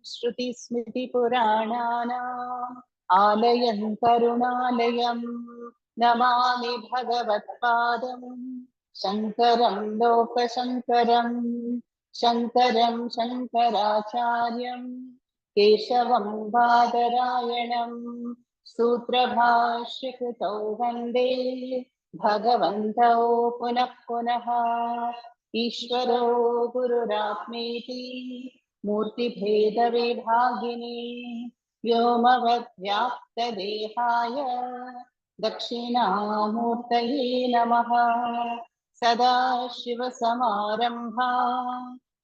श्रुतिस्मृतिपुराणानाम् आलयं करुणालयं नमामि भगवत्पादं शङ्करं लोकशङ्करं शङ्करं शङ्कराचार्यं केशवं बादरायणं सूत्रभाष्यकृतौ वन्दे भगवन्तौ पुनः पुनः ईश्वरो गुरुरात्मेति मूर्तिभेदविभागिने व्योमवद्व्याप्तदेहाय दक्षिणामूर्तये नमः सदाशिवसमारम्भा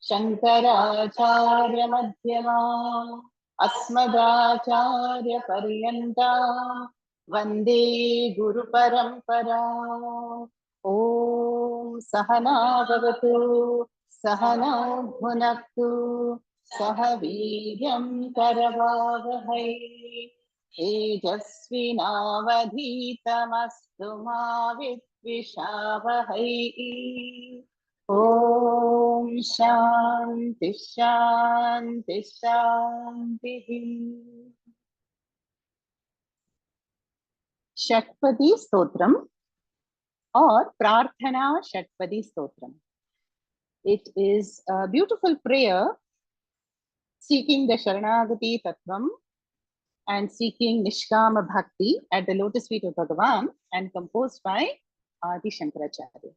शङ्कराचार्यमध्यमा अस्मदाचार्यपर्यन्ता वन्दे गुरुपरम्परा। ॐ सहना भवतु सहनौ भुनक्तु सह वीर्यं करवावहै तेजस्विनावधीतमस्तु मा विद्विषावहै। ॐ शान्ति शान्ति शान्तिः। षट्पदी स्तोत्रम और प्रार्थना षट्पदी stotram. It is a beautiful prayer seeking the Sharanagati Tattvam and seeking Nishkama Bhakti at the lotus feet of Bhagavan and composed by Adi Shankaracharya.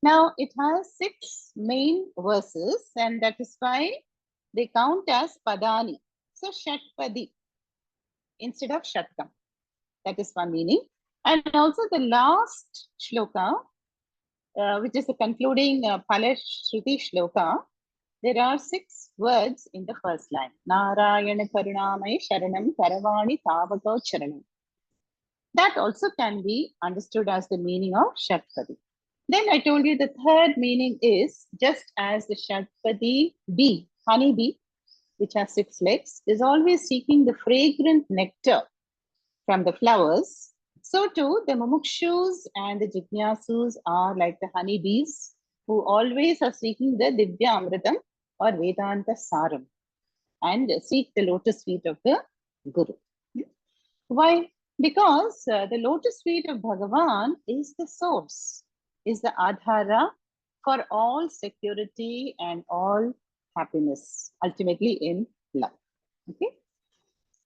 Now it has 6 main verses and that is why they count as Padani. So Shatpadi instead of Shatkam. That is one meaning. And also the last shloka, which is the concluding Palashruti shloka, there are 6 words in the first line. Narayana Karunamai Sharanam Karavani Tavako Charanam. That also can be understood as the meaning of Shatpadi. Then I told you the third meaning is just as the Shatpadi bee, honey bee, which has 6 legs, is always seeking the fragrant nectar from the flowers. So too, the mumukshus and the jignasus are like the honeybees who always are seeking the Divya Amritam or Vedanta Saram and seek the lotus feet of the Guru. Why? Because the lotus feet of Bhagavan is the source, is the Adhara for all security and all happiness, ultimately in love. Okay.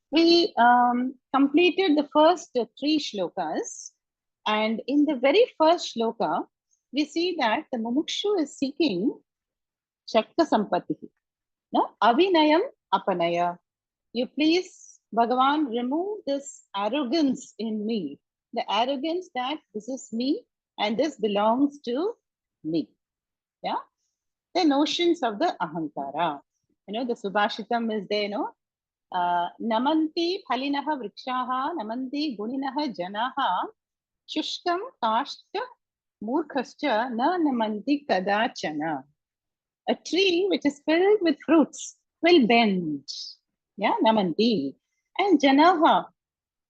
We completed the first 3 shlokas, and in the very first shloka, we see that the mumukshu is seeking Shakta Sampati. No? Avinayam Apanaya. You please, Bhagavan, remove this arrogance in me. The arrogance that this is me and this belongs to me. Yeah. The notions of the Ahankara. The Subhashitam is there, Namanti Phalinaha Vrikshaha, Namanti Guninaha Janaha, Shushkam Kashta Murkhascha Na Namanti Kadachana. A tree which is filled with fruits will bend. Yeah, Namanti. And Janaha,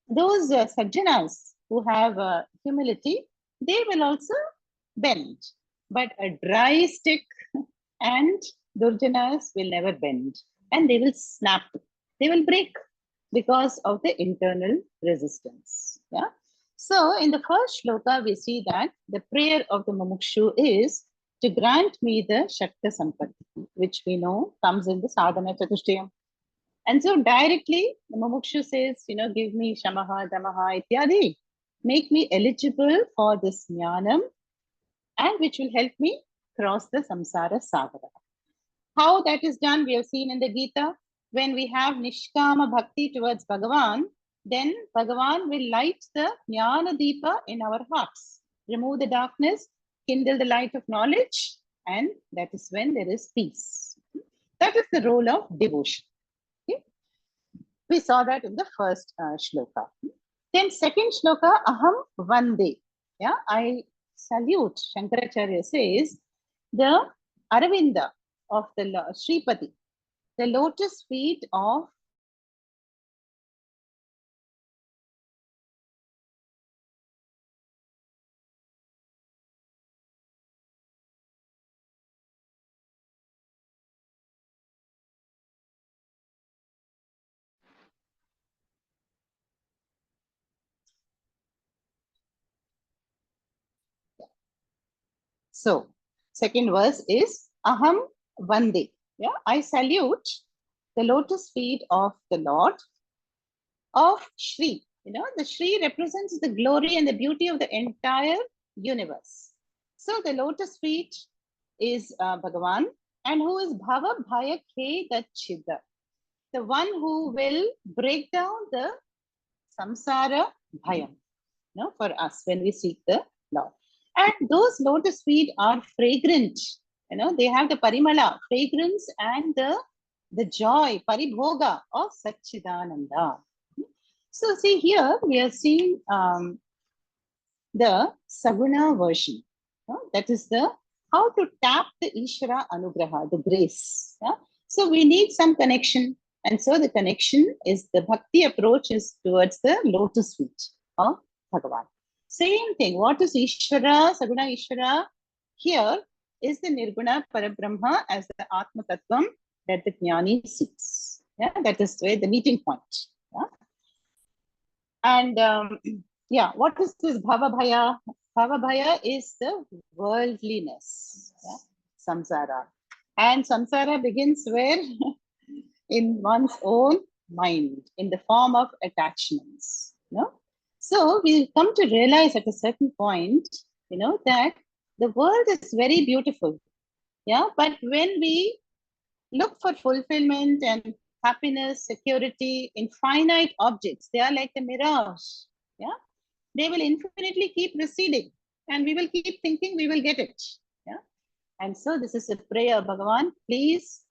those Sajjanas who have humility, they will also bend. But a dry stick and Durjanas will never bend. And they will snap. They will break because of the internal resistance. Yeah. So in the first shloka, we see that the prayer of the mumukshu is to grant me the Shakta Sampati, which we know comes in the Sadhana Chatushtayam. And so directly the mumukshu says, give me Shamaha, Damaha, Ityadi, make me eligible for this Jnanam and which will help me cross the Samsara Sagara. How that is done, we have seen in the Gita. When we have Nishkama Bhakti towards Bhagavan, then Bhagavan will light the Jnana Deepa in our hearts, remove the darkness, kindle the light of knowledge, and that is when there is peace. That is the role of devotion. Okay? We saw that in the first shloka. Then second shloka, Aham Vande. Yeah, I salute, Shankaracharya says, the Aravinda of the Shripati, the lotus feet of So, second verse is Aham Vande. Yeah, I salute the lotus feet of the Lord of Shri. You know, the Shri represents the glory and the beauty of the entire universe. So the lotus feet is Bhagavan, and who is Bhava Bhaya Ke Chida, the one who will break down the samsara bhayam, you know, for us when we seek the Lord. And those lotus feet are fragrant. You know, they have the parimala, fragrance, and the joy, paribhoga of Satchidananda. So see here, we are seeing the Saguna version. That is the how to tap the Ishvara Anugraha, the grace. Yeah? So we need some connection. And so the connection is the bhakti approach is towards the lotus feet of Bhagavan. Same thing. What is Ishvara, Saguna Ishvara? Here is the Nirguna Parabrahma as the Atma Tattvam that the Jnani seeks. Yeah, that is where the meeting point. Yeah? And yeah, what is this Bhava Bhaya? Bhava Bhaya is the worldliness, yeah? Samsara. And samsara begins where? In one's own mind, in the form of attachments. You know? So we come to realize at a certain point, you know, that the world is very beautiful. Yeah, but when we look for fulfillment and happiness, security in finite objects, they are like a mirage. Yeah, they will infinitely keep receding, and we will keep thinking we will get it. Yeah, and so this is a prayer, Bhagavan. Please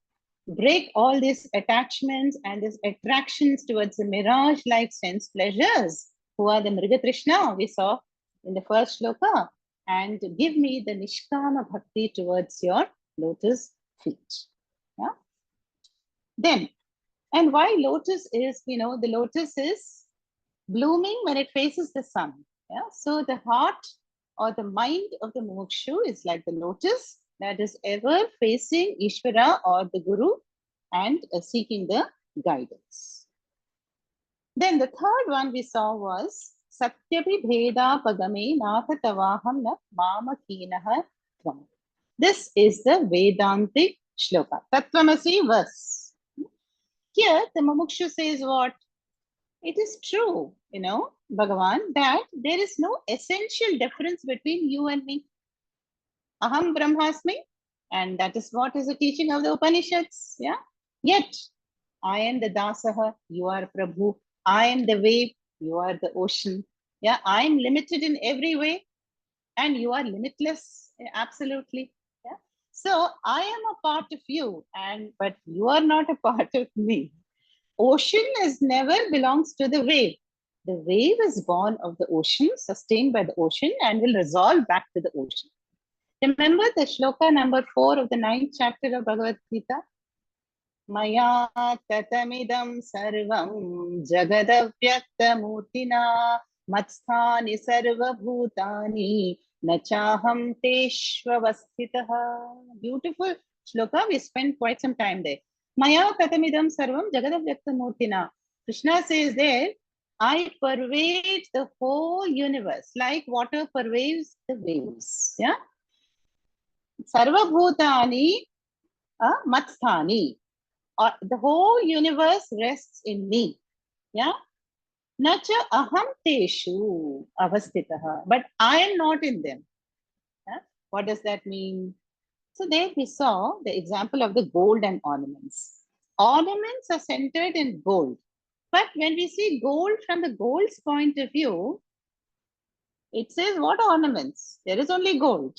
break all these attachments and these attractions towards the mirage-like sense pleasures, who are the Mriga Trishna we saw in the first shloka, and give me the Nishkama Bhakti towards your lotus feet. Yeah. Then, and why lotus is, you know, the lotus is blooming when it faces the sun. Yeah. So the heart or the mind of the mukshu is like the lotus that is ever facing Ishvara or the Guru and seeking the guidance. Then the third one we saw was Satyapi Bheda Pagame Natha Tavaham Na Mama Kinaha Tvam. This is the Vedantic shloka, Tattvamasi verse. Here the Mumukshu says what? It is true, you know, Bhagavan, that there is no essential difference between you and me. Aham Brahmasmi, and that is what is the teaching of the Upanishads. Yeah. Yet, I am the Dasaha, you are Prabhu. I am the wave, you are the ocean. Yeah, I am limited in every way, and you are limitless. Absolutely. Yeah. So I am a part of you, and but you are not a part of me. Ocean is never belongs to the wave. The wave is born of the ocean, sustained by the ocean, and will resolve back to the ocean. Remember the shloka number 4 of the 9th chapter of Bhagavad Gita? Maya tatamidam sarvam jagadavyaktamurtina matsthani sarvabhutani nachaham teshvavasthitaha. Beautiful shloka. We spent quite some time there. Maya tatamidam sarvam jagadavyaktamurtina. Krishna says there, I pervade the whole universe like water pervades the waves. Yeah. Sarvabhutani matsthani. The whole universe rests in me. Yeah. Nacha aham teshu avastitaha. But I am not in them. Yeah? What does that mean? So there we saw the example of the gold and ornaments. Ornaments are centered in gold. But when we see gold from the gold's point of view, it says what ornaments? There is only gold.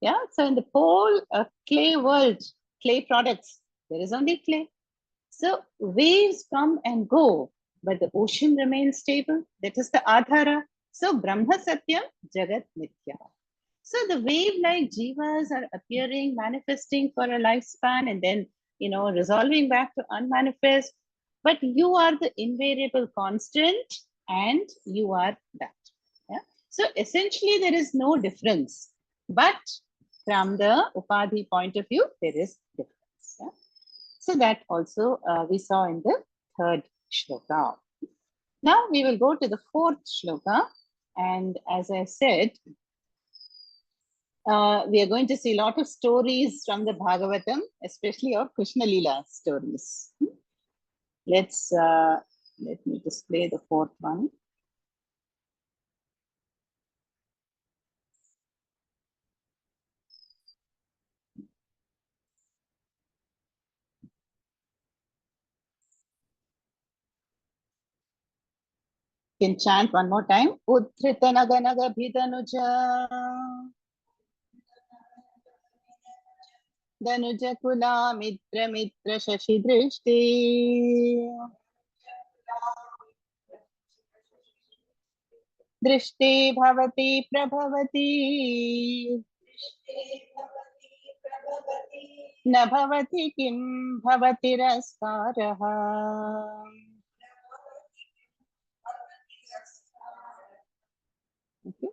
Yeah. So in the whole clay world, clay products, there is only clay. So waves come and go, but the ocean remains stable. That is the Adhara. So Brahma Satyam, Jagat Nitya. So the wave-like jivas are appearing, manifesting for a lifespan, and then, you know, resolving back to unmanifest. But you are the invariable constant, and you are that. Yeah? So essentially, there is no difference. But from the Upadhi point of view, there is difference. Yeah? So that also we saw in the third shloka. Now we will go to the fourth shloka. And as I said, we are going to see a lot of stories from the Bhagavatam, especially of Krishna Leela stories. Let me display the fourth one. Can chant one more time. Udhrita naga naga bhidanuja. Danuja kula mitra mitra shashi drishti. दृष्टे भवति प्रभवति न भवति किं भवतिरस्कारः okay.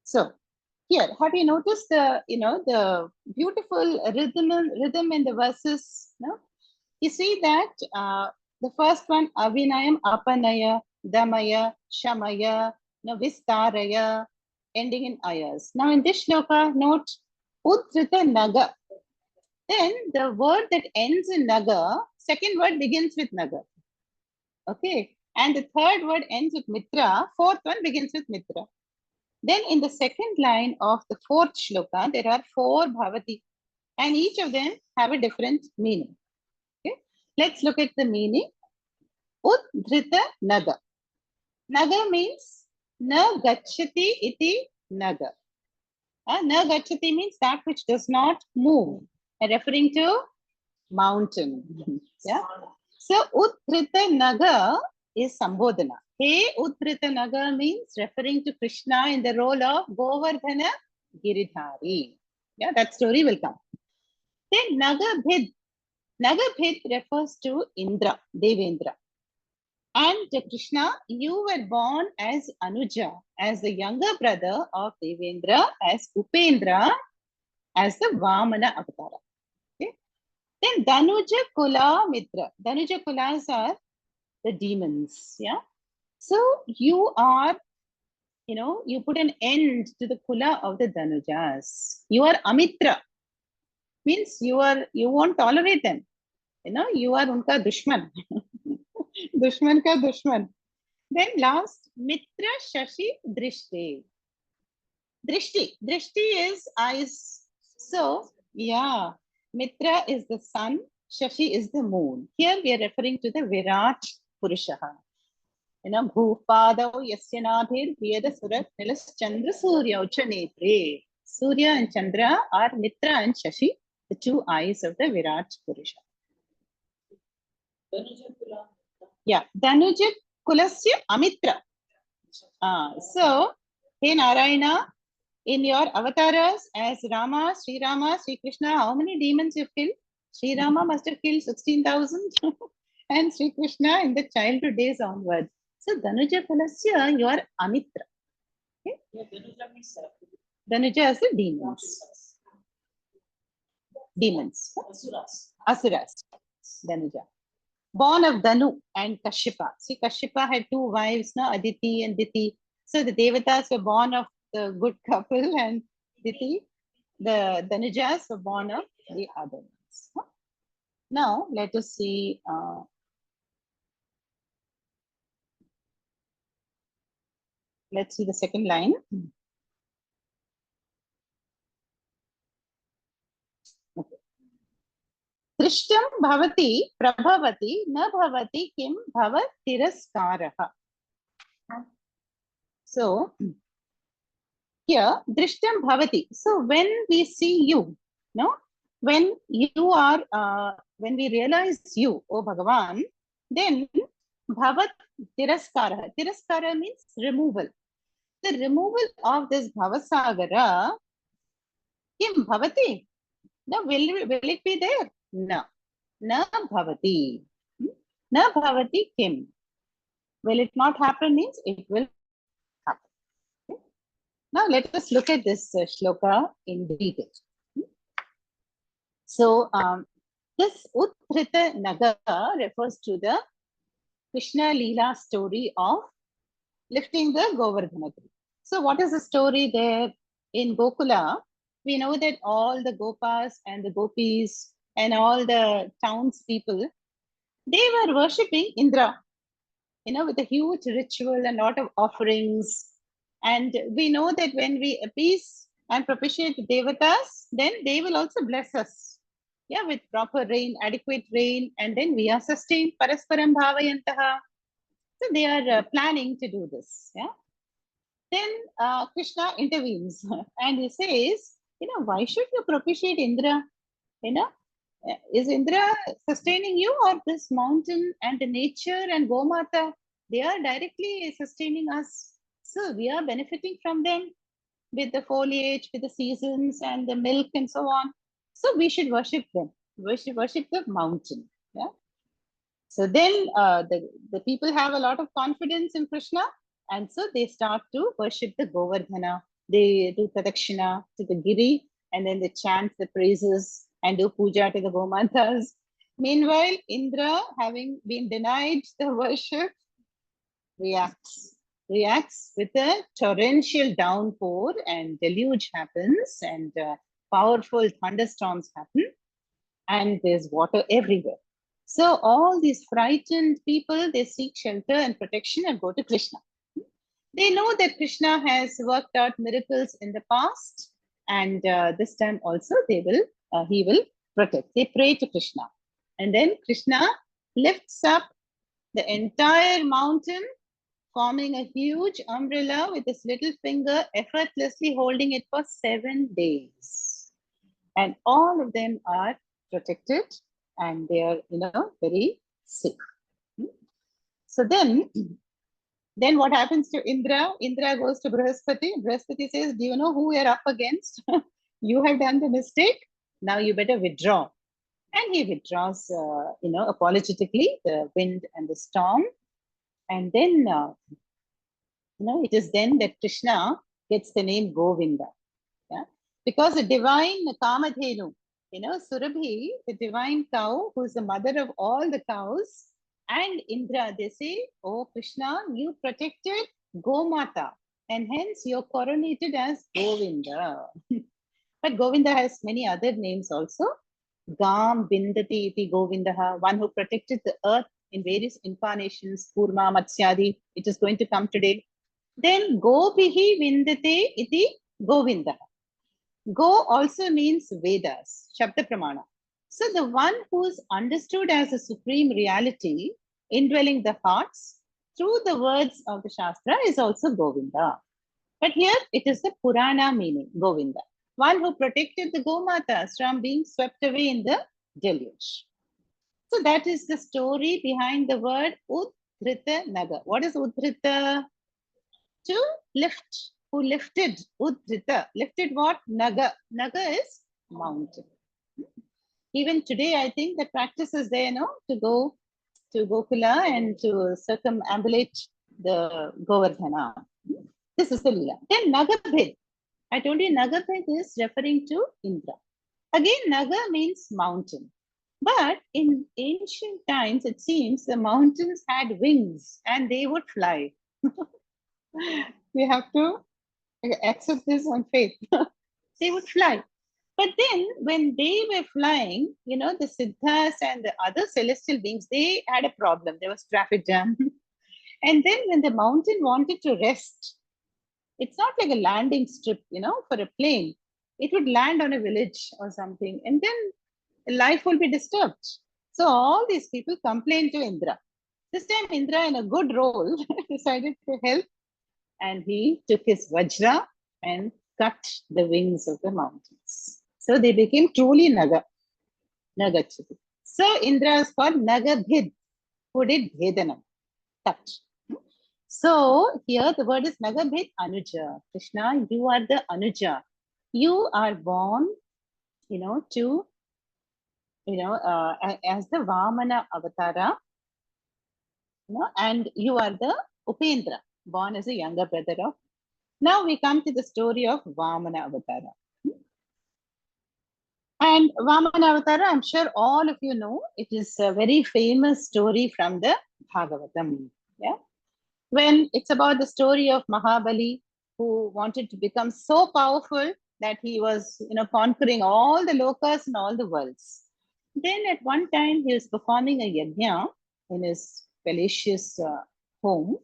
So here, have you noticed the the beautiful rhythm in the verses? No, you see that the first one avinayam apanaya damaya shamaya no vistaraya ending in ayas. Now in this shloka, note udhrita naga. Then the word that ends in naga, second word begins with naga. Okay, and the third word ends with mitra. Fourth one begins with mitra. Then in the second line of the fourth shloka, there are 4 bhavati, and each of them have a different meaning. Okay, let's look at the meaning. Udhrita naga. Naga means na gachati iti naga. Na gachati means that which does not move, referring to mountain. Yeah. So Udhrita naga is Sambodhana. Hey Udhrita naga means referring to Krishna in the role of Govardhana Giridhari. Yeah, that story will come. Then naga bhid. Naga bhid refers to Indra, Devendra. And Krishna, you were born as Anuja, as the younger brother of Devendra, as Upendra, as the Vamana Avatara. Okay. Then Danuja Kula Mitra. Danuja Kulas are the demons. Yeah. So you are, you put an end to the Kula of the Danujas. You are Amitra. Means you won't tolerate them. You are unka dushman. Dushman ka dushman. Then last, Mitra Shashi Drishti. Drishti is eyes. So, yeah, Mitra is the sun, Shashi is the moon. Here we are referring to the Virat Purushaha. Bhupadav Yasyanadhir Vyeda Surat Nilas Chandra Surya Uchanetre. Surya and Chandra are Mitra and Shashi, the 2 eyes of the Virat Purusha. Yeah, Danuja Kulasya Amitra. So, hey Narayana, in your avatars as Rama, Sri Krishna, how many demons you killed? Sri Rama must have killed 16,000 and Sri Krishna in the childhood days onwards. So Danuja Kulasya, you are Amitra. Okay? Danuja is the demons. Demons. Asuras. Danuja. Born of Danu and Kashyapa. See, Kashyapa had 2 wives, no? Aditi and Diti. So the Devatas were born of the good couple, and Diti, the Danujas were born of the other ones. Huh? Now, let us see. Let's see the second line. Drishtam bhavati prabhavati na bhavati kim bhavatiraskaraha. So, here, drishtam bhavati. So, when we see you, no, when you are, when we realize you, O Bhagavan, then bhavat tiraskara. Tiraskara means removal. The removal of this bhavasagara, kim bhavati? No, will it be there? No. Na bhavati. Na bhavati kim. Will it not happen means it will happen. Okay. Now let us look at this shloka in detail. So this Udhrita Naga refers to the Krishna Leela story of lifting the Govardhana tree. So what is the story there in Gokula? We know that all the Gopas and the Gopis and all the townspeople, they were worshipping Indra, with a huge ritual and lot of offerings. And we know that when we appease and propitiate the devatas, then they will also bless us. Yeah, with proper rain, adequate rain, and then we are sustained. Parasparam bhavayantaha. So they are planning to do this. Yeah. Then Krishna intervenes and he says, why should you propitiate Indra? You know, is Indra sustaining you, or this mountain and the nature and Gomata? They are directly sustaining us. So we are benefiting from them with the foliage, with the seasons and the milk and so on. So we should worship them. We should worship the mountain. Yeah. So then the people have a lot of confidence in Krishna, and so they start to worship the Govardhana. They do pradakshina to the Giri, and then they chant the praises and do puja to the Gomatas. Meanwhile, Indra, having been denied the worship, reacts with a torrential downpour, and deluge happens, and powerful thunderstorms happen, and there's water everywhere. So all these frightened people, they seek shelter and protection and go to Krishna. They know that Krishna has worked out miracles in the past, and this time also he will protect. They pray to Krishna, and then Krishna lifts up the entire mountain, forming a huge umbrella with his little finger, effortlessly holding it for 7 days. And all of them are protected, and they are, very safe. So then what happens to Indra? Indra goes to Brihaspati. Brihaspati says, do you know who we are up against? You have done the mistake. Now you better withdraw. And he withdraws, apologetically, the wind and the storm. And then, it is then that Krishna gets the name Govinda. Yeah? Because the divine Kamadhenu, Surabhi, the divine cow, who is the mother of all the cows, and Indra, they say, oh Krishna, you protected Gomata, and hence you're coronated as Govinda. But Govinda has many other names also. Gam Vindati iti Govindaha, one who protected the earth in various incarnations, Kurma, Matsyadi, it is going to come today. Then Gopihi Vindate iti Govinda. Go also means Vedas, Shabda Pramana. So the one who is understood as a supreme reality, indwelling the hearts through the words of the Shastra, is also Govinda. But here it is the Purana meaning, Govinda. One who protected the Gomatas from being swept away in the deluge. So that is the story behind the word Uddhrita Naga. What is Uddhrita? To lift. Who lifted? Uddhrita. Lifted what? Naga. Naga is mountain. Even today, I think the practice is there, to go to Gokula and to circumambulate the Govardhana. This is the Leela. Then Nagabhed. I told you Nagabhed is referring to Indra. Again, Naga means mountain. But in ancient times, it seems the mountains had wings and they would fly. We have to accept this on faith. They would fly. But then when they were flying, the Siddhas and the other celestial beings, they had a problem. There was traffic jam. And then when the mountain wanted to rest, it's not like a landing strip, for a plane. It would land on a village or something, and then life will be disturbed. So all these people complained to Indra. This time Indra, in a good role, decided to help, and he took his Vajra and cut the wings of the mountains. So they became truly Naga. Nagachati. So Indra is called Nagabhid, who did Bhedanam, cut. So here the word is Nagabhid Anuja. Krishna, you are the Anuja. You are born, to, as the Vamana Avatara, and you are the Upendra, born as a younger brother of. Now we come to the story of Vamana Avatara. And Vamana Avatara, I'm sure all of you know, it is a very famous story from the Bhagavatam. Yeah. When it's about the story of Mahabali, who wanted to become so powerful that he was, conquering all the lokas and all the worlds. Then at one time he was performing a yajna in his palatial home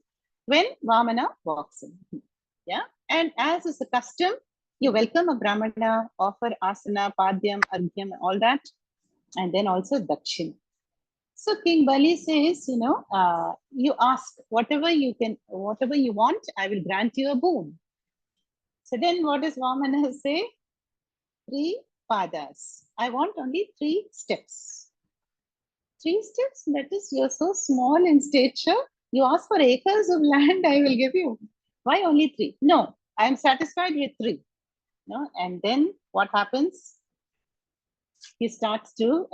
when Vamana walks in. Yeah, and as is the custom, you welcome a Brahmana, offer asana, padyam, argyam, all that, and then also dakshin. So King Bali says, you ask whatever you want, I will grant you a boon. So then what does Vamana say? 3 padas. I want only 3 steps. 3 steps? That is, you're so small in stature. You ask for acres of land, I will give you. Why only 3? No, I am satisfied with 3. No, and then what happens? He starts to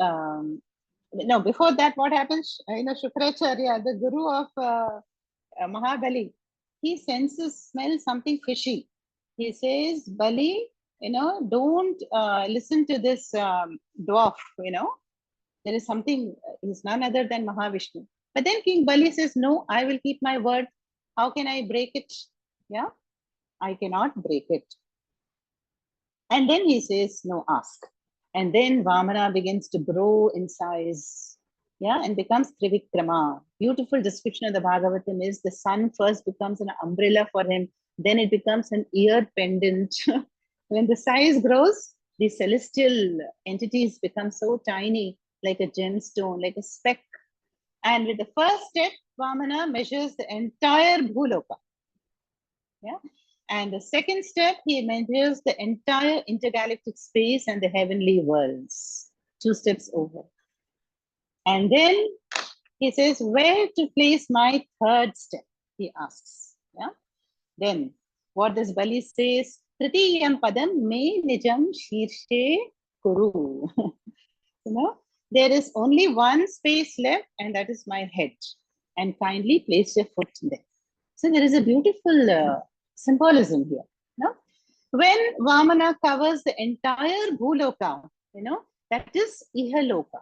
no, before that, what happens? Shukracharya, the guru of Mahabali, he senses, smells something fishy. He says, Bali, don't listen to this dwarf, there is something, he's none other than Mahavishnu. But then King Bali says, no, I will keep my word. How can I break it? Yeah, I cannot break it. And then he says, no, ask. And then Vamana begins to grow in size, yeah, and becomes Trivikrama. Beautiful description of the Bhagavatam is the sun first becomes an umbrella for him, then it becomes an ear pendant. When the size grows, the celestial entities become so tiny, like a gemstone, like a speck. And with the first step, Vamana measures the entire Bhuloka. Yeah. And the second step, he measures the entire intergalactic space and the heavenly worlds. 2 steps over. And then he says, where to place my third step? He asks. Yeah. Then what does Bali says? Tritiyam padam me nijam shirshe kuru. There is only one space left, and that is my head. And kindly place your foot there. So there is a beautiful symbolism here. No? When Vamana covers the entire Bhuloka, that is Ihaloka.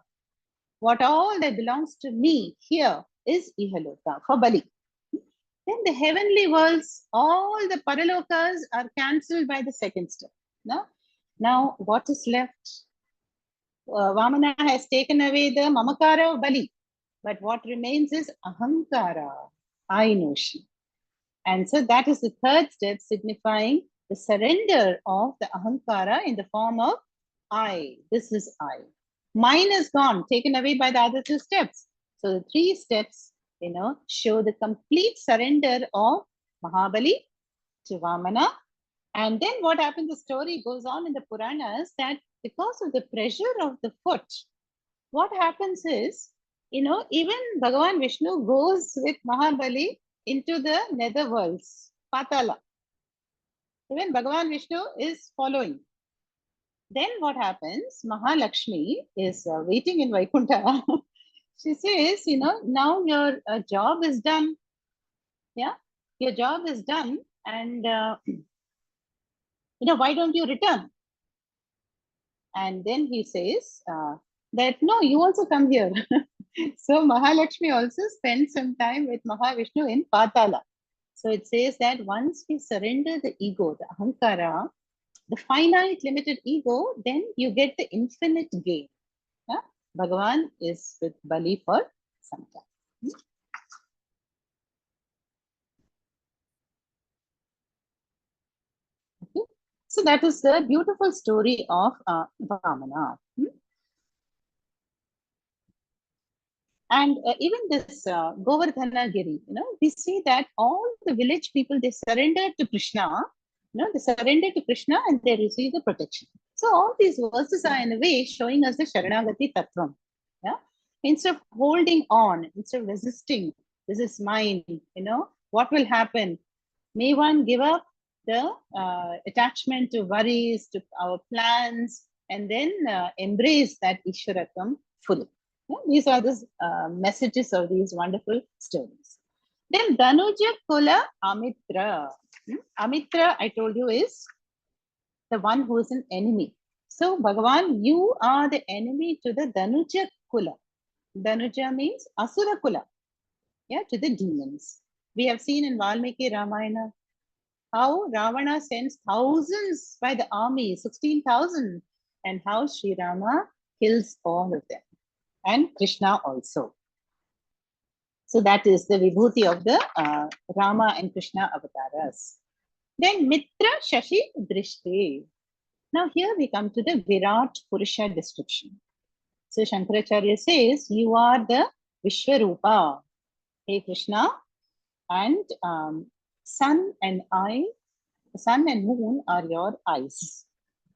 What all that belongs to me here is Ihaloka for Bali. Then the heavenly worlds, all the Paralokas are cancelled by the second step. No? Now, what is left? Vamana has taken away the Mamakara of Bali. But what remains is Ahankara, I notion. And so that is the third step, signifying the surrender of the Ahankara in the form of I. This is I. Mine is gone, taken away by the other 2 steps. So the 3 steps, show the complete surrender of Mahabali to Vamana. And then what happens, the story goes on in the Puranas that because of the pressure of the foot, what happens is, even Bhagavan Vishnu goes with Mahabali into the nether worlds, Patala. Even Bhagavan Vishnu is following. Then what happens? Mahalakshmi is waiting in Vaikuntha. She says, now your job is done. Yeah, your job is done. And, why don't you return? And then he says that, no, you also come here. So Mahalakshmi also spends some time with Mahavishnu in Patala. So it says that once we surrender the ego, the Ahankara, the finite limited ego, then you get the infinite gain. Yeah? Bhagavan is with Bali for some time. Okay. So that is the beautiful story of Vamana. And even this Govardhana Giri, we see that all the village people, they surrendered to Krishna, they surrendered to Krishna and they receive the protection. So all these verses are in a way showing us the Sharanagati Tattvam. Yeah? Instead of holding on, instead of resisting, this is mine, what will happen? May one give up the attachment to worries, to our plans, and then embrace that Ishwaratvam fully. Yeah, these are the messages of these wonderful stories. Then Danuja Kula Amitra. Amitra, I told you, is the one who is an enemy. So Bhagavan, you are the enemy to the Danuja Kula. Danuja means Asura Kula. yeah, to the demons. We have seen in Valmiki Ramayana how Ravana sends thousands by the army, 16,000, and how Sri Rama kills all of them, and Krishna also. So that is the vibhuti of the Rama and Krishna avatars. Then Mitra Shashi Drishti. Now here we come to the Virat Purusha description. So Shankaracharya says, you are the Vishwarupa, hey Krishna, and sun and moon are your eyes.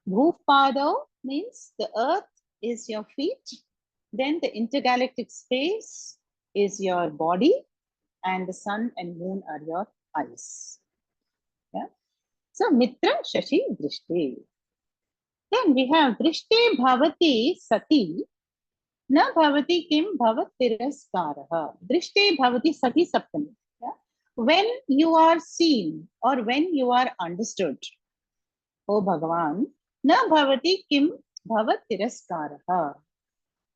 Bhupado means the earth is your feet. Then the intergalactic space is your body, and the sun and moon are your eyes. Yeah. So Mitra Shashi Drishti. Then we have Drishti Bhavati Sati. Na bhavati kim bhavat tiraskaraha. Drishti bhavati sati saptami. Yeah? When you are seen or when you are understood, O Bhagavan, na bhavati kim bhavat tiraskaraha.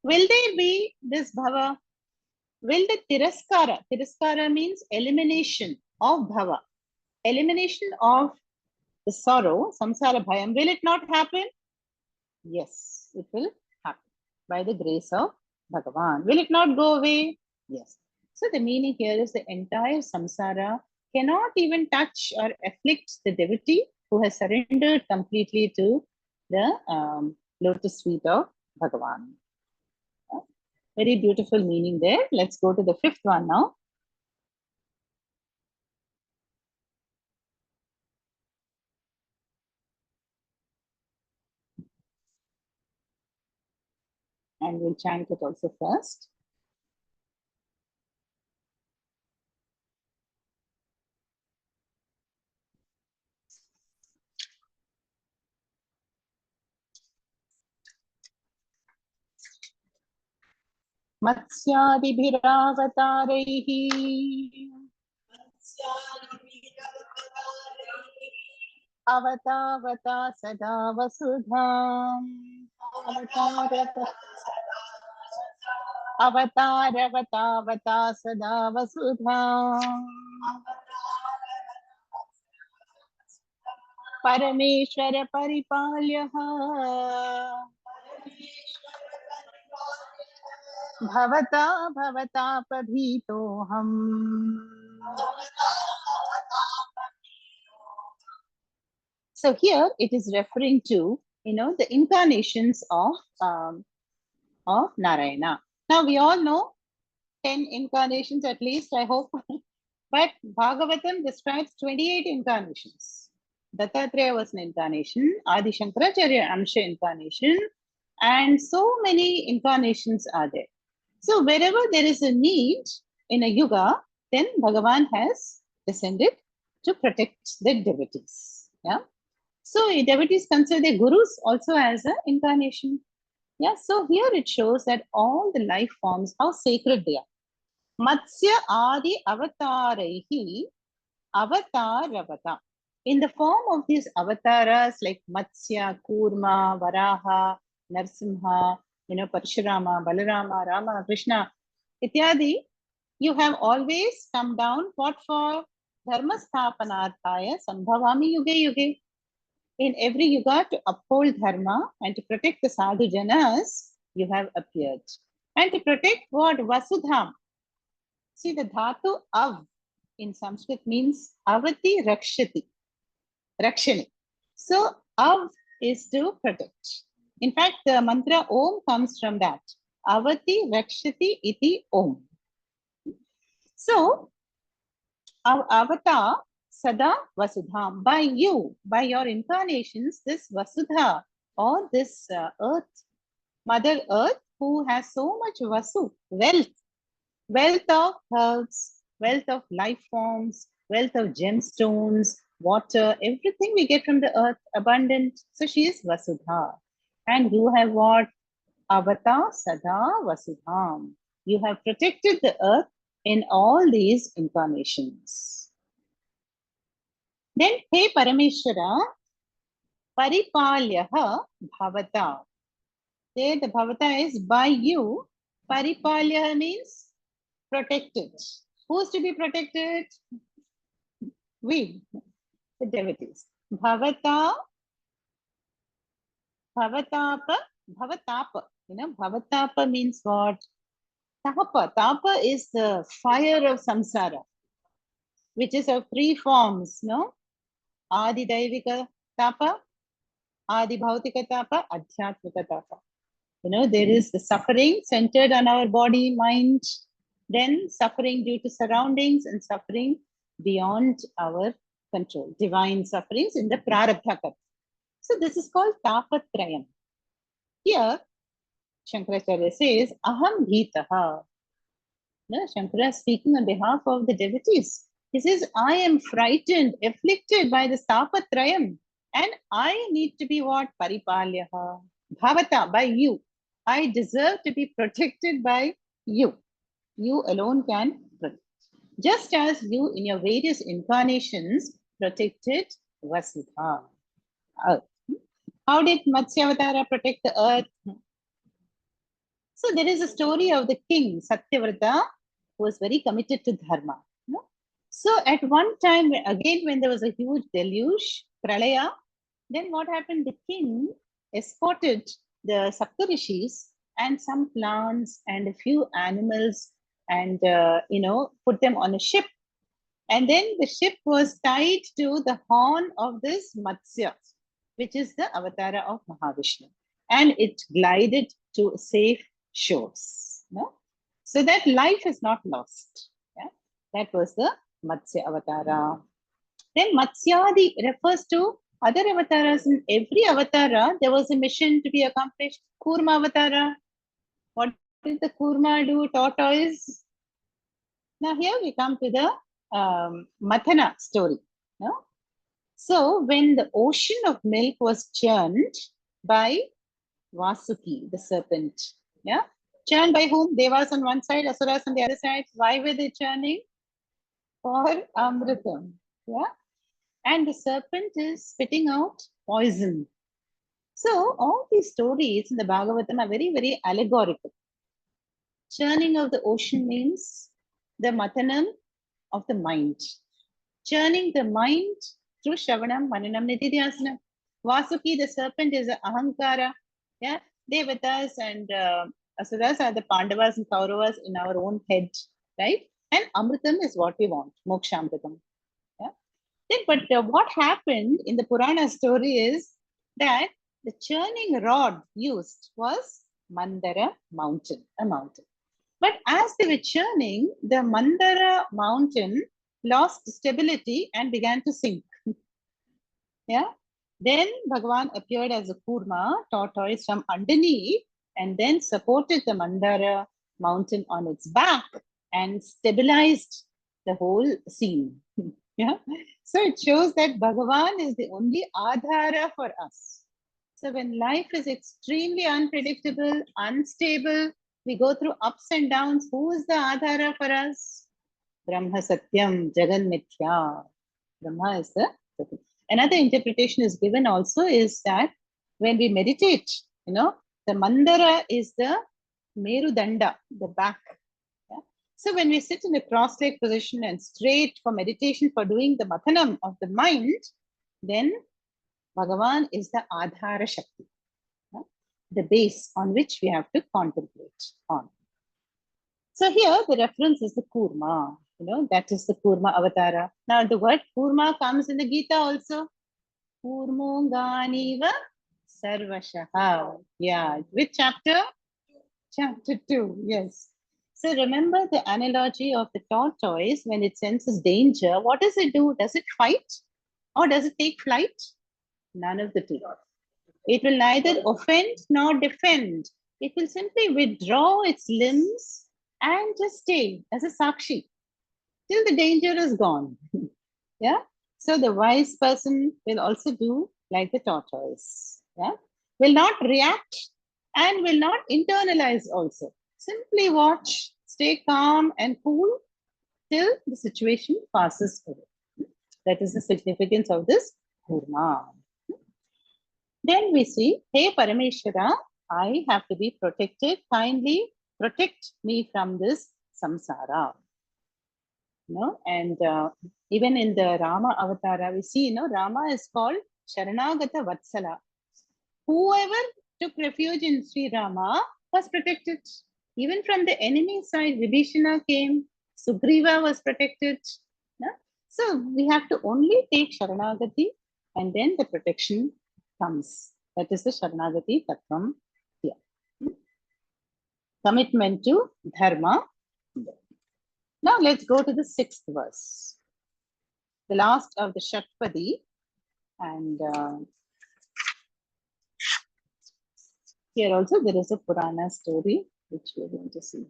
Will there be this bhava? Will the tiraskara means elimination of bhava, elimination of the sorrow, samsara bhayam, will it not happen? Yes, it will happen by the grace of Bhagavan. Will it not go away? Yes. So the meaning here is the entire samsara cannot even touch or afflict the devotee who has surrendered completely to the lotus feet of Bhagavan. Very beautiful meaning there. Let's go to the fifth one now. And we'll chant it also first. मत्स्यादिभिरावतारैः अवतावता सदा वसुधाम् अवतारवतावता सदा वसुधाम् परमेश्वर परिपाल्यः भवता भवतापभीतोऽहम्. So here it is referring to, the incarnations of Narayana. Now we all know 10 incarnations at least, I hope. But Bhagavatam describes 28 incarnations. Dattatreya was an incarnation, Adi Shankaracharya Amsha incarnation, and so many incarnations are there. So wherever there is a need in a yuga, then Bhagavan has descended to protect the devotees. Yeah. So devotees consider their gurus also as an incarnation. Yeah. So here it shows that all the life forms, how sacred they are. Matsya Adi Avataraihi Avataravata. In the form of these avatars like Matsya, Kurma, Varaha, Narsimha, Parashurama, Balarama, Rama, Krishna, Ityadi, you have always come down what for? Dharma sthapanarthaya sambhavami yuge yuge. In every yuga, to uphold dharma and to protect the sadhu janas, you have appeared. And to protect what? Vasudham. See, the dhatu av in Sanskrit means avati rakshati. Rakshani. So av is to protect. In fact, the mantra Om comes from that. Avati rakshati iti Om. So, avata sada vasudham. By you, by your incarnations, this vasudha or this earth, Mother Earth, who has so much vasu, wealth of herbs, wealth of life forms, wealth of gemstones, water, everything we get from the earth, abundant. So she is Vasudha. And you have what? Avata Sada Vasudham. You have protected the earth in all these incarnations. Then, Hey Parameshwara, Paripalyaha Bhavata. There the Bhavata is by you. Paripalyaha means protected. Who is to be protected? We, the devotees. Bhavata, Bhavatapa, Bhavatapa. Bhavatapa means what? Tapa. Tapa is the fire of samsara, which is of three forms, no? Adi Daivika Tapa, Adi Bhautika Tapa, Adhyatmika Tapa. There is the suffering centered on our body, mind, then suffering due to surroundings and suffering beyond our control, divine sufferings in the Prarabdha Katha. So this is called Tapatrayam. Here, Shankaracharya says, Aham Bhitaha. No, Shankara is speaking on behalf of the devotees. He says, I am frightened, afflicted by the Tapatrayam, and I need to be what? Paripalyaha. Bhavata, by you. I deserve to be protected by you. You alone can protect. Just as you in your various incarnations protected Vasudha, earth. How did Matsyavatara protect the earth? So there is a story of the king Satyavrata who was very committed to dharma. So at one time, again, when there was a huge deluge, pralaya, then what happened? The king escorted the Saptarishis and some plants and a few animals and, put them on a ship. And then the ship was tied to the horn of this Matsya, which is the avatara of Mahavishnu. And it glided to safe shores. No? So that life is not lost. Yeah? That was the Matsya avatara. Then Matsyadi refers to other avatars. In every avatara, there was a mission to be accomplished. Kurma avatara. What did the Kurma do? Tortoise. Now here we come to the Mathana story. No? So when the ocean of milk was churned by Vasuki, the serpent, yeah, churned by whom? Devas on one side, Asuras on the other side. Why were they churning? For Amritam, yeah. And the serpent is spitting out poison. So all these stories in the Bhagavatam are very, very allegorical. Churning of the ocean means the mathanam of the mind. Churning the mind through Shravanam, Mananam, Nididhyasana. Vasuki, the serpent, is a Ahankara. Yeah, Devatas and Asuras are the Pandavas and Kauravas in our own head, right? And Amritam is what we want, Mokshamritam. Yeah. Then, but what happened in the Purana story is that the churning rod used was Mandara mountain, a mountain. But as they were churning, the Mandara mountain lost stability and began to sink. Yeah. Then Bhagavan appeared as a Kurma, tortoise from underneath, and then supported the Mandara mountain on its back and stabilized the whole scene. Yeah. So it shows that Bhagavan is the only Adhara for us. So when life is extremely unpredictable, unstable, we go through ups and downs. Who is the Adhara for us? Brahma Satyam, Jagan Mithya. Brahma is the Satyam. Another interpretation is given also is that when we meditate, the Mandara is the Merudanda, the back. Yeah? So when we sit in a cross-legged position and straight for meditation, for doing the Mathanam of the mind, then Bhagavan is the Adhara Shakti, the base on which we have to contemplate on. So here the reference is the Kurma, that is the Kurma avatara. Now the word Kurma comes in the Gita also. Kurmunganiva Sarvashaha. Yeah, which chapter? Chapter 2, yes. So remember the analogy of the tortoise when it senses danger. What does it do? Does it fight or does it take flight? None of the two. It will neither offend nor defend. It will simply withdraw its limbs and just stay as a sakshi till the danger is gone. Yeah. So the wise person will also do like the tortoise. Yeah. Will not react and will not internalize also. Simply watch, stay calm and cool till the situation passes away. That is the significance of this Kurma. Then we see, hey Parameshwara, I have to be protected. Kindly protect me from this samsara. And even in the Rama Avatara, we see, Rama is called Sharanagata Vatsala. Whoever took refuge in Sri Rama was protected. Even from the enemy side, Vibhishana came, Sugriva was protected. No? So we have to only take Sharanagati and then the protection comes. That is the Sharanagati Tattvam here. Commitment to Dharma. Now let's go to the 6th verse. The last of the Shatpadi. And here also there is a Purana story which we are going to see.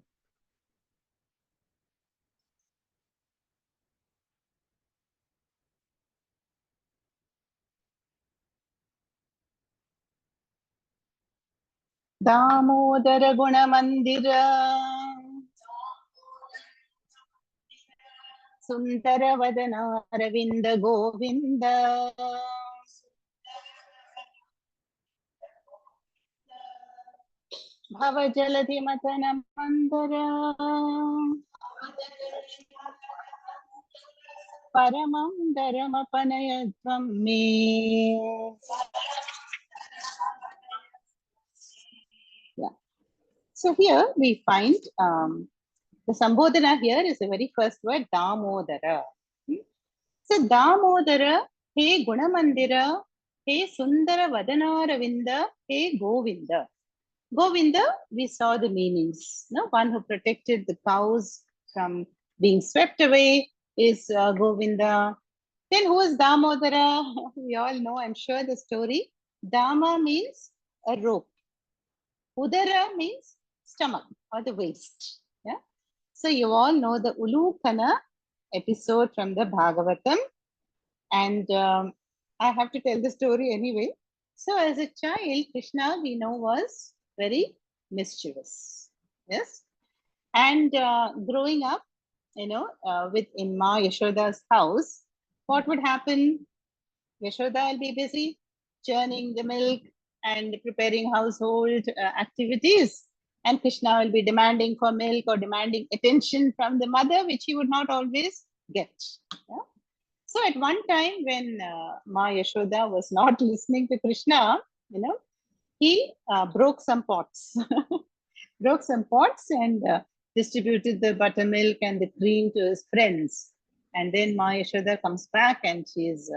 Damodara Guna Mandira Sundara Vadana Ravinda Govinda Bhava Jaladi Matana Mandara Paramam Dharamapanayatvam me. Yeah. So here we find the Sambodhana here is the very first word, Damodara. So Damodara, He Gunamandira, He Sundara Vadanaravinda, He Govinda. Govinda, we saw the meanings. No? One who protected the cows from being swept away is Govinda. Then who is Damodara? We all know, I'm sure, the story. Dama means a rope. Udara means stomach or the waist. Yeah. So you all know the Ulukana episode from the Bhagavatam. And I have to tell the story anyway. So as a child, Krishna, we know, was very mischievous. Yes. And growing up, with in Ma Yashoda's house, what would happen? Yashoda will be busy churning the milk and preparing household activities. And Krishna will be demanding for milk or demanding attention from the mother, which he would not always get. Yeah? So at one time when Ma Yashoda was not listening to Krishna, he broke some pots. Broke some pots and distributed the buttermilk and the cream to his friends. And then Ma Yashoda comes back and she is,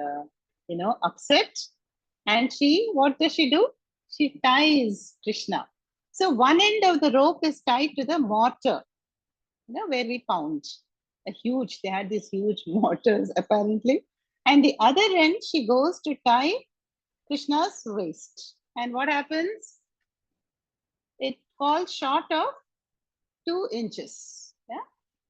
upset. And what does she do? She ties Krishna. So one end of the rope is tied to the mortar, where we pound. They had these huge mortars apparently. And the other end, she goes to tie Krishna's waist. And what happens? It falls short of 2 inches. Yeah.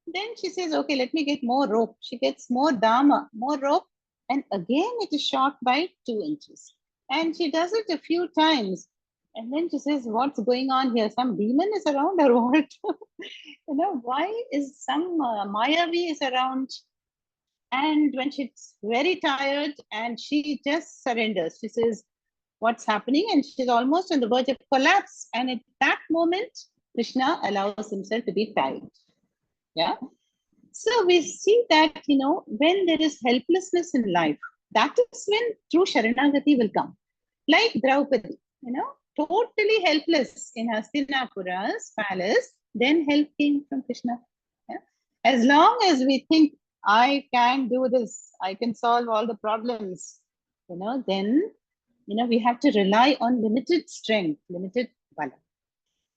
Then she says, okay, let me get more rope. She gets more dama, more rope. And again, it is short by 2 inches. And she does it a few times. And then she says, what's going on here? Some demon is around or what? Why is some Mayavi is around? And when she's very tired and she just surrenders, she says, what's happening? And she's almost on the verge of collapse. And at that moment, Krishna allows himself to be tied. Yeah. So we see that, when there is helplessness in life, that is when true Sharanagati will come. Like Draupadi, totally helpless in Hastinapura's palace, then help came from Krishna. Yeah? As long as we think, I can do this, I can solve all the problems, then, we have to rely on limited strength, limited bala.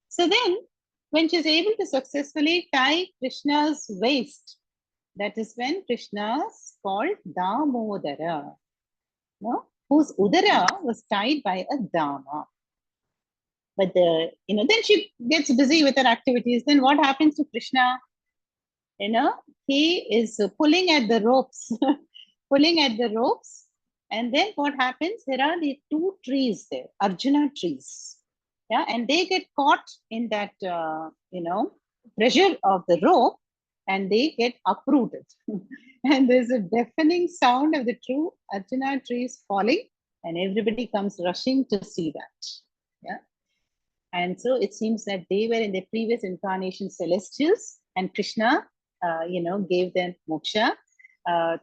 So then, when she's able to successfully tie Krishna's waist, that is when Krishna is called Damodara, whose Udara was tied by a Dama. But then she gets busy with her activities. Then what happens to Krishna? He is pulling at the ropes, pulling at the ropes. And then what happens? There are the 2 trees there, Arjuna trees. Yeah, and they get caught in that, pressure of the rope and they get uprooted. And there's a deafening sound of the true Arjuna trees falling and everybody comes rushing to see that. Yeah. And so it seems that they were in their previous incarnation celestials and Krishna gave them moksha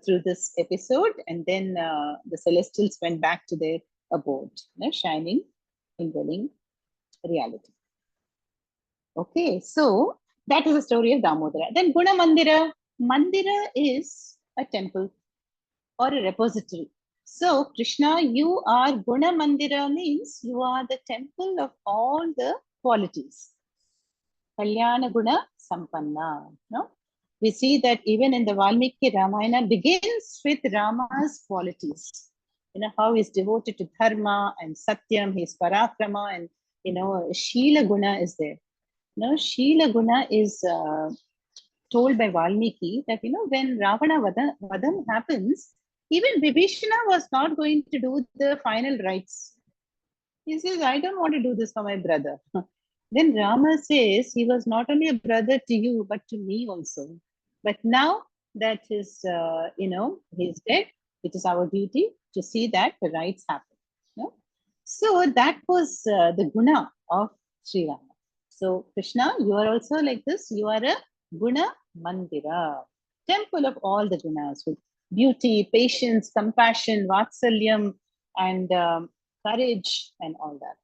through this episode, and then the celestials went back to their abode, shining, indwelling reality. Okay, so that is the story of Damodara. Then Guna Mandira. Mandira is a temple or a repository. So Krishna, you are Guna Mandira, means you are the temple of all the qualities. Kalyana Guna Sampanna. No? We see that even in the Valmiki Ramayana begins with Rama's qualities. How he's devoted to dharma and satyam, he's parakrama, and Shila Guna is there. Shila Guna is told by Valmiki that, when Ravana Vadam happens, even Vibhishana was not going to do the final rites. He says, I don't want to do this for my brother. Then Rama says, he was not only a brother to you, but to me also. But now that he's dead, it is our duty to see that the rites happen. So that was the guna of Sri Rama. So Krishna, you are also like this. You are a Guna Mandira, temple of all the gunas with beauty, patience, compassion, vatsalyam, and courage, and all that.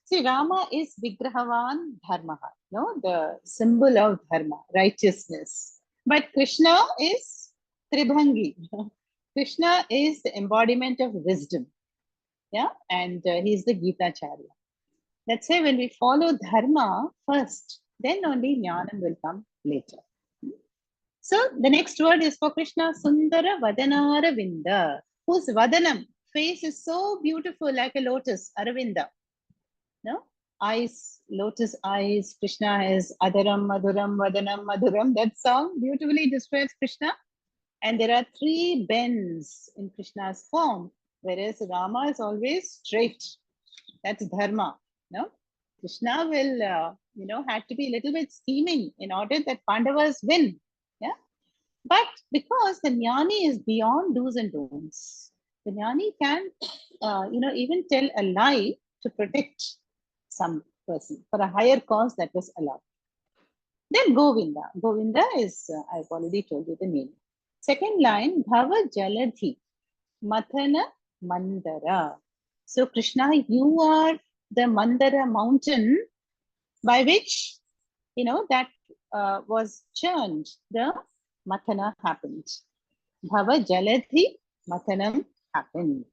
See, Rama is Vigrahavan Dharmaha, the symbol of dharma, righteousness. But Krishna is Tribhangi. Krishna is the embodiment of wisdom. Yeah, and he's the Gita Charya. Let's say when we follow dharma first, then only jnanam will come later. So the next word is for Krishna, Sundara Vadanara Vinda, whose Vadanam, face is so beautiful like a lotus, Aravinda. Eyes, lotus eyes. Krishna has Adaram, Madhuram, Vadanam, Madhuram. That song beautifully describes Krishna. And there are 3 bends in Krishna's form, whereas Rama is always straight. That's dharma. Krishna will, had to be a little bit scheming in order that Pandavas win. Yeah. But because the jnani is beyond do's and don'ts, the jnani can, even tell a lie to protect some person for a higher cause that was allowed. Then Govinda. Govinda is, I've already told you the name. Second line, Bhava Jaladhi, Mathana Mandara. So Krishna, you are the Mandara mountain by which, that was churned, the Mathana happened. Bhava Jaladhi, Mathanam happened.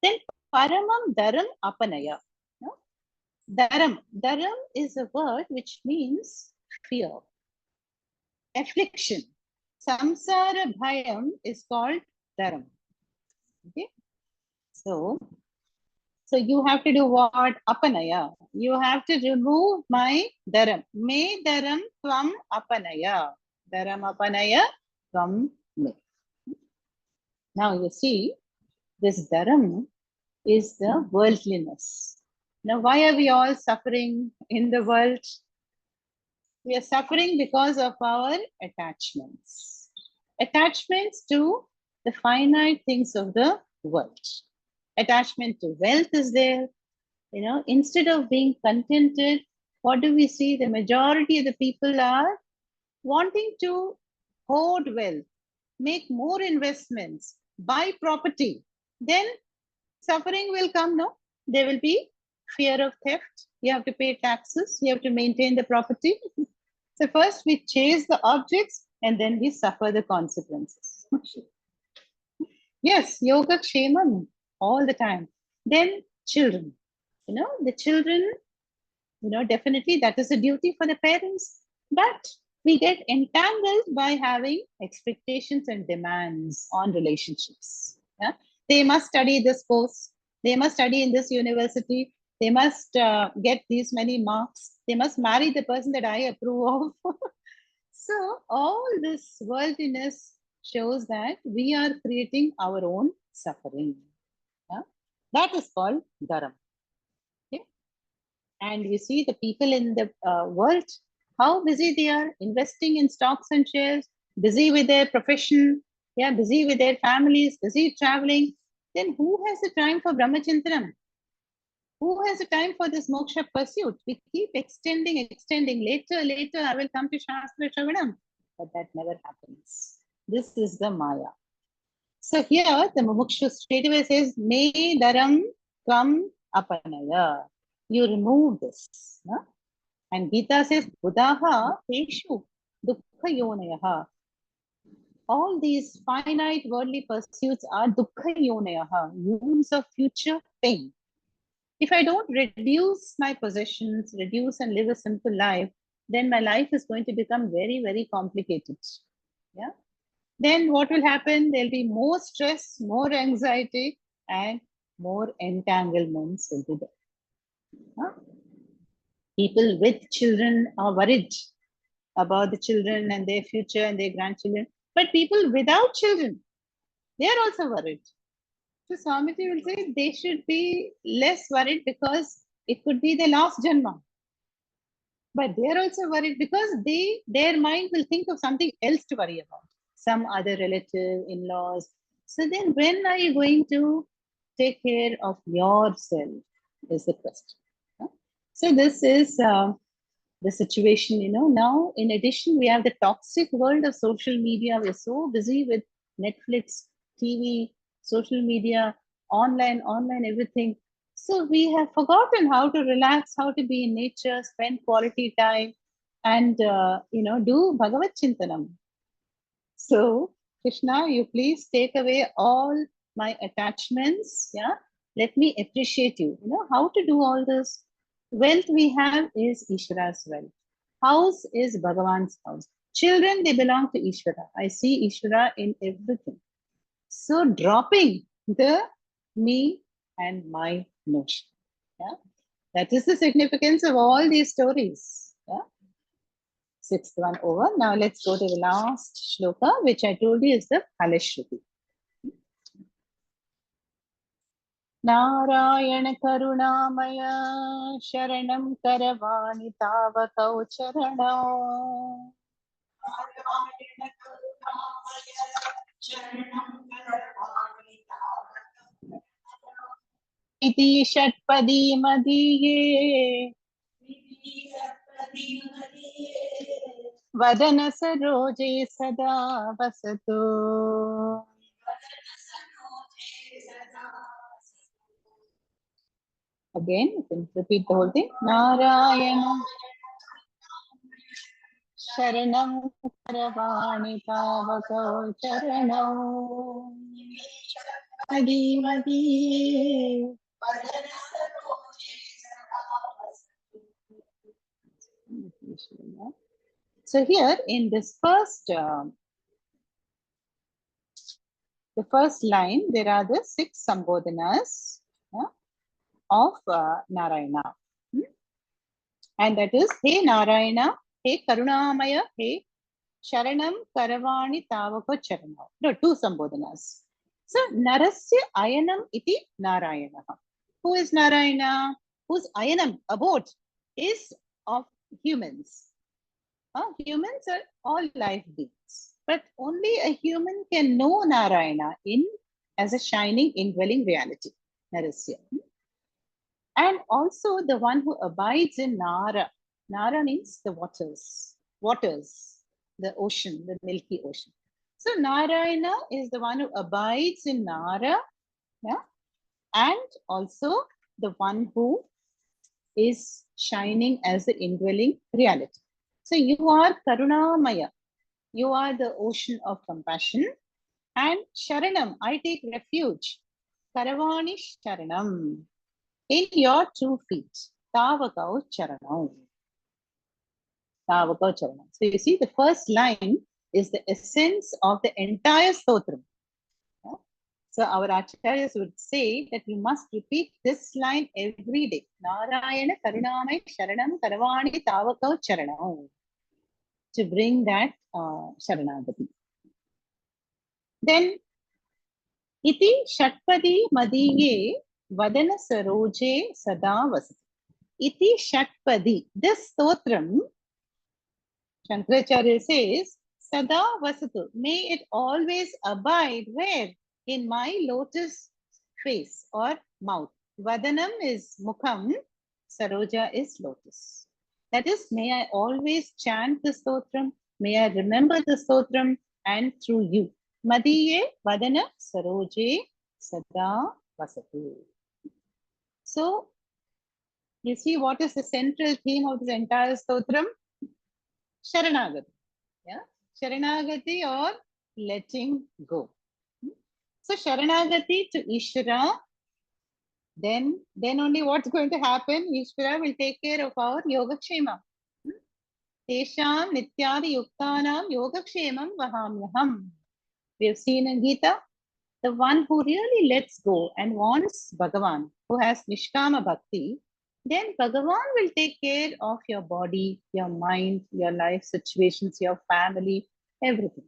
Then Paramam Dharam Apanaya. Dharam. Dharam is a word which means fear, affliction. Samsara Bhayam is called Dharam. Okay. So you have to do what? Apanaya. You have to remove my dharam. Me dharam tvam apanaya. Dharam apanaya tvam me. Now you see, this dharam is the worldliness. Now, why are we all suffering in the world? We are suffering because of our attachments. Attachments to the finite things of the world. Attachment to wealth is there. Instead of being contented, what do we see? The majority of the people are wanting to hoard wealth, make more investments, buy property. Then suffering will come, no? There will be fear of theft. You have to pay taxes. You have to maintain the property. So first we chase the objects and then we suffer the consequences. Yes, yoga kshemam all the time. Then children, the children, definitely that is a duty for the parents, but we get entangled by having expectations and demands on relationships. Yeah? They must study this course. They must study in this university. They must get these many marks. They must marry the person that I approve of. So all this worldliness shows that we are creating our own suffering. Yeah? That is called dharam. Okay? And you see the people in the world, how busy they are investing in stocks and shares, busy with their profession, busy with their families, busy traveling. Then who has the time for Brahmachintanam? Who has the time for this moksha pursuit? We keep extending. Later, I will come to Shastra Shravanam. But that never happens. This is the Maya. So here the Mumukshu straight away says, Me daram kam apanaya. You remove this. No? And Gita says, Buddhaha teshu dukkha yonayaha. All these finite worldly pursuits are dukkha yonayaha, wounds of future pain. If I don't reduce my possessions, reduce and live a simple life, then my life is going to become very, very complicated. Yeah. Then what will happen? There'll be more stress, more anxiety, and more entanglements will be there. Huh? People with children are worried about the children and their future and their grandchildren. But people without children, they are also worried. So Swamiji will say they should be less worried because it could be their last janma. But they are also worried because their mind will think of something else to worry about. Some other relative, in-laws. So then when are you going to take care of yourself is the question. So this is the situation, now in addition, we have the toxic world of social media. We're so busy with Netflix, TV, social media, online, everything. So we have forgotten how to relax, how to be in nature, spend quality time, and do Bhagavad Chintanam. So Krishna, you please take away all my attachments. Yeah, let me appreciate you. How to do all this. Wealth we have is Ishvara's wealth. House is Bhagavan's house. Children, they belong to Ishvara. I see Ishvara in everything. So dropping the me and my notion. Yeah, that is the significance of all these stories. Yeah. Sixth one over. Now let's go to the last shloka, which I told you is the Phalashruti. Narayana Karunamaya Sharanam Karavani Tavakau Charanam. Iti Shatpadi Madiye Vadana Saroje Sada Vasatu. Again, you can repeat the whole thing. Narayana Sharanam Karavani Tavakau Charanam. Madi Madi. So here in this first, the first line, there are the 6 Sambodhanas of Narayana. And that is, Hey Narayana, Hey Karunamaya, Hey Sharanam Karavani Tavako Charanam. No, 2 Sambodhanas. So Narasya Ayanam iti Narayana. Who is Narayana? Whose Ayanam, abode, is of humans. Humans are all life beings. But only a human can know Narayana as a shining, indwelling reality. Narasya. And also the one who abides in Nara. Nara means the waters, the ocean, the Milky Ocean. So Narayana is the one who abides in Nara, yeah, and also the one who is shining as the indwelling reality. So you are Karunamaya. You are the ocean of compassion. And Sharanam, I take refuge. Karavani Sharanam. In your 2 feet. Tavakau Charanam. Tavakau Charanam. So you see, the first line is the essence of the entire stotram. Yeah? So our acharyas would say that you must repeat this line every day. Narayana Karunamai Sharanam Karavani Tavakau Charanam. To bring that Sharanagati. Then, Iti Shatpadi Madiye Vadana Saroje Sada Vasati. Iti Shatpadi. This stotram, Shankaracharya says, Sada Vasatu. May it always abide where? In my lotus face or mouth. Vadanam is Mukham, Saroja is lotus. That is, may I always chant the stotram, may I remember the stotram, and through you. Madiye Vadana Saroje Sada Vasatu. So, you see what is the central theme of this entire stotram? Sharanagati. Yeah? Sharanagati or letting go. So, Sharanagati to Ishvara, then only what's going to happen? Ishvara will take care of our Yogakshema. Tesham Nityadi Yuktanam Yogakshemam Vahamyaham. We have seen in Gita, the one who really lets go and wants Bhagavan, who has Nishkama Bhakti, then Bhagavan will take care of your body, your mind, your life situations, your family, everything.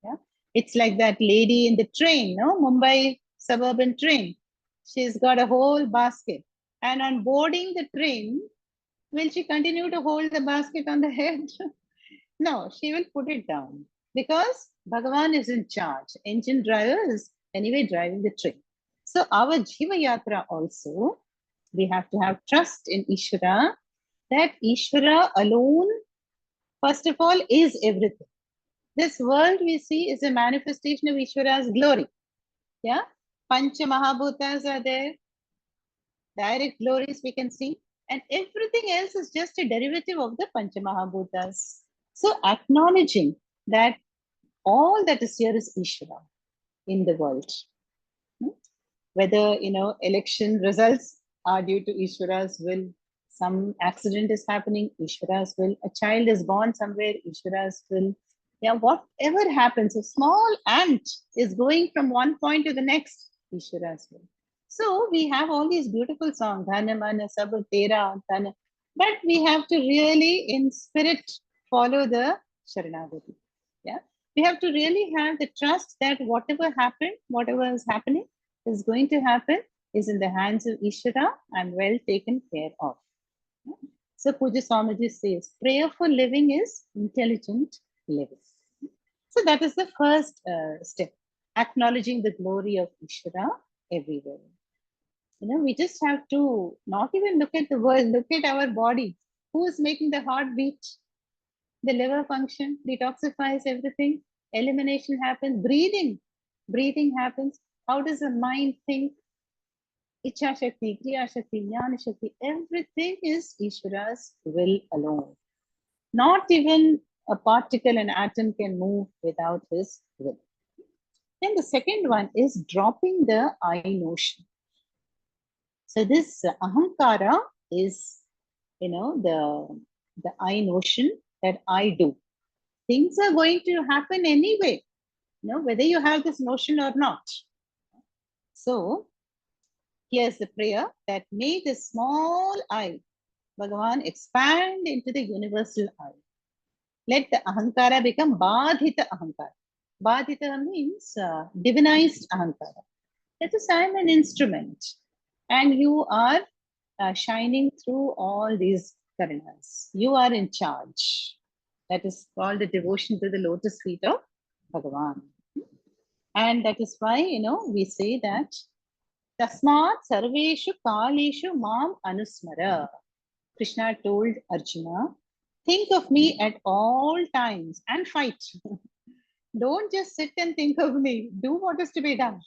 Yeah? It's like that lady in the train, no? Mumbai suburban train. She's got a whole basket. And on boarding the train, will she continue to hold the basket on the head? No, she will put it down because Bhagavan is in charge. Engine driver is anyway driving the train. So our Jiva Yatra also, we have to have trust in Ishvara, that Ishvara alone, first of all, is everything. This world we see is a manifestation of Ishvara's glory. Yeah, Pancha Mahabhutas are there, direct glories we can see, and everything else is just a derivative of the Pancha Mahabhutas. So acknowledging that all that is here is Ishvara in the world. Whether, election results are due to Ishvara's will, some accident is happening, Ishvara's will, a child is born somewhere, Ishvara's will. Yeah, whatever happens, a small ant is going from one point to the next, Ishvara's will. So we have all these beautiful songs, Dhana Mana Sabu Tera, Dhana, but we have to really, in spirit, follow the Sharanagati. Yeah, we have to really have the trust that whatever happened, whatever is happening, is going to happen, is in the hands of Ishvara and well taken care of. So Puja Swamiji says, prayerful living is intelligent living. So that is the first step, acknowledging the glory of Ishvara everywhere. We just have to not even look at the world, look at our body. Who is making the heart beat? The liver function detoxifies everything. Elimination happens. Breathing happens. How does the mind think? Ichha Shakti, Kriya Shakti, Jnana Shakti, everything is Ishvara's will alone. Not even a particle, an atom can move without his will. Then the second one is dropping the I notion. So this ahankara is, the I notion that I do. Things are going to happen anyway, whether you have this notion or not. So here's the prayer that may the small I, Bhagavan, expand into the universal I. Let the ahankara become badhita ahankara. Badhita means divinized ahankara. That is, I am an instrument and you are shining through all these karanas. You are in charge. That is called the devotion to the lotus feet of Bhagavan. And that is why, we say that Tasmat Sarveshu Kaleshu Mam Anusmara. Krishna told Arjuna, think of me at all times and fight. Don't just sit and think of me. Do what is to be done.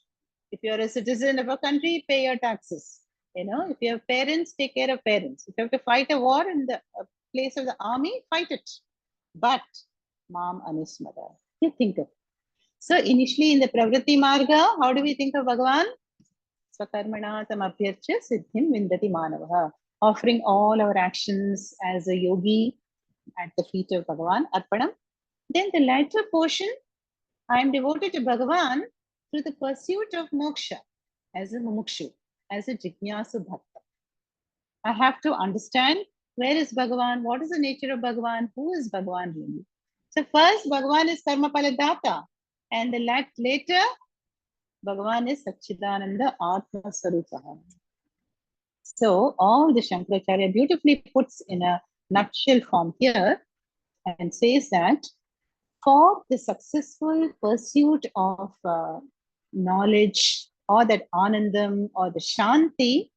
If you're a citizen of a country, pay your taxes. If you have parents, take care of parents. If you have to fight a war in the place of the army, fight it. But Mam Anusmara, you think of it. So initially in the Pravriti Marga, how do we think of Bhagavan? Swakarmana tamabhyarcha siddhim vindati manavaha. Offering all our actions as a yogi at the feet of Bhagavan, Arpanam. Then the latter portion, I am devoted to Bhagavan through the pursuit of moksha as a mumukshu, as a jignasu bhakta. I have to understand where is Bhagavan, what is the nature of Bhagavan, who is Bhagavan really. So first, Bhagavan is karma paladata, and the later, Bhagavan is Satchidananda Atma Sarupaha. So all the Shankaracharya beautifully puts in a nutshell form here and says that for the successful pursuit of knowledge, or that Anandam or the Shanti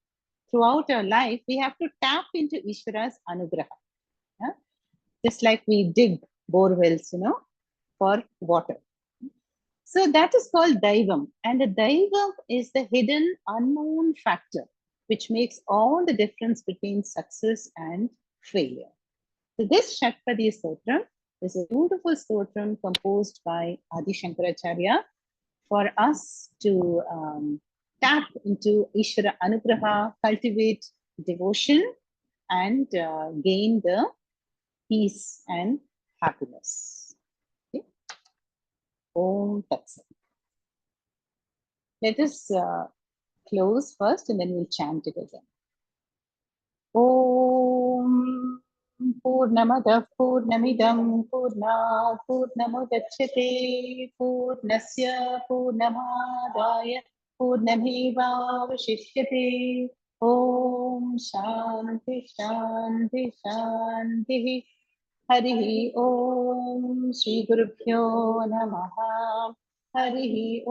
throughout our life, we have to tap into Ishvara's Anugraha. Yeah? Just like we dig bore wells, for water. So that is called Daivam. And the Daivam is the hidden, unknown factor which makes all the difference between success and failure. So this Shatpadi Stotram is a beautiful stotram composed by Adi Shankaracharya for us to tap into Ishvara Anugraha, cultivate devotion, and gain the peace and happiness. Okay? Om Tat Sat. Let us close first and then we'll chant it again. Om Purnamadah Purnamidam Purnat Purnamudachyate Purnasya Purnamadaya Purnamevavashishyate. Om Shanti Shanti Shanti. Harihi Om Shri Gurubhyo Namaha. Harihi Om.